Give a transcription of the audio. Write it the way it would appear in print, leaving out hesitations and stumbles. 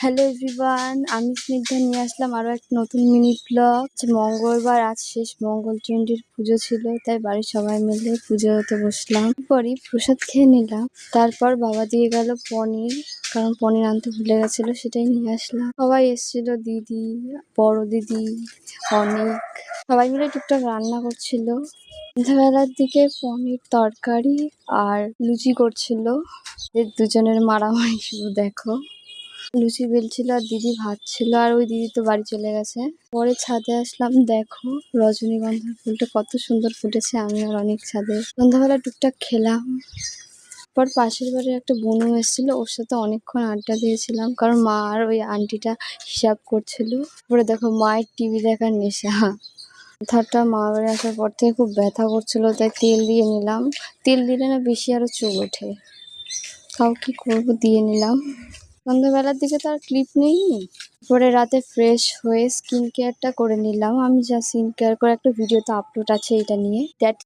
Hello everyone, আমি স্নিগ্ধা নিয়ে আসলাম আরো একটা নতুন মিনি ব্লগ। মঙ্গলবার, আজ শেষ মঙ্গল চণ্ডীর পুজো ছিল, তাই বাড়ির সবাই মিলে পুজোতে বসলাম। পরই প্রসাদ খেয়ে নিলাম। তারপর বাবা দিয়ে গেল পনির, কারণ পনির আনতে ভুলে গেছিল, সেটাই নিয়ে আসলাম। সবাই এসেছিল, দিদি, বড় দিদি, অনেক, সবাই মিলে টুকটাক রান্না করছিল। সন্ধ্যাবেলার দিকে পনির তরকারি আর লুচি করছিল। এদের দুজনের মারামারি শুধু দেখো। লুচি বেলছিল আর দিদি ভাজছিল, আর ওই দিদি তো বাড়ি চলে গেছে। পরে ছাদে আসলাম, দেখো রজনীগন্ধা ফুলটা কত সুন্দর ফুটেছে। আমি আর অনেক ছাদে সন্ধ্যাবেলা টুকটাক খেলাম। পর পাশের বাড়ির একটা বোনও এসেছিল, ওর সাথে অনেকক্ষণ আড্ডা দিয়েছিলাম, কারণ মা আর ওই আন্টিটা হিসাব করছিল। পরে দেখো মায়ের টিভি দেখার নেশা। মাথাটা মা বাড়ি আসার পর থেকে খুব ব্যথা করছিল, তাই তেল দিয়ে নিলাম। তেল দিলে না বেশি আরো চুল ওঠে, তাও কি করবো, দিয়ে নিলাম। সন্ধ্যাবেলার দিকে তো আর ক্লিপ নেই। পরে রাতে ফ্রেশ হয়ে স্কিন কেয়ারটা করে নিলাম। আমি যা স্কিন কেয়ার করে একটা ভিডিও তো আপলোড আছে এটা নিয়ে। দ্যাট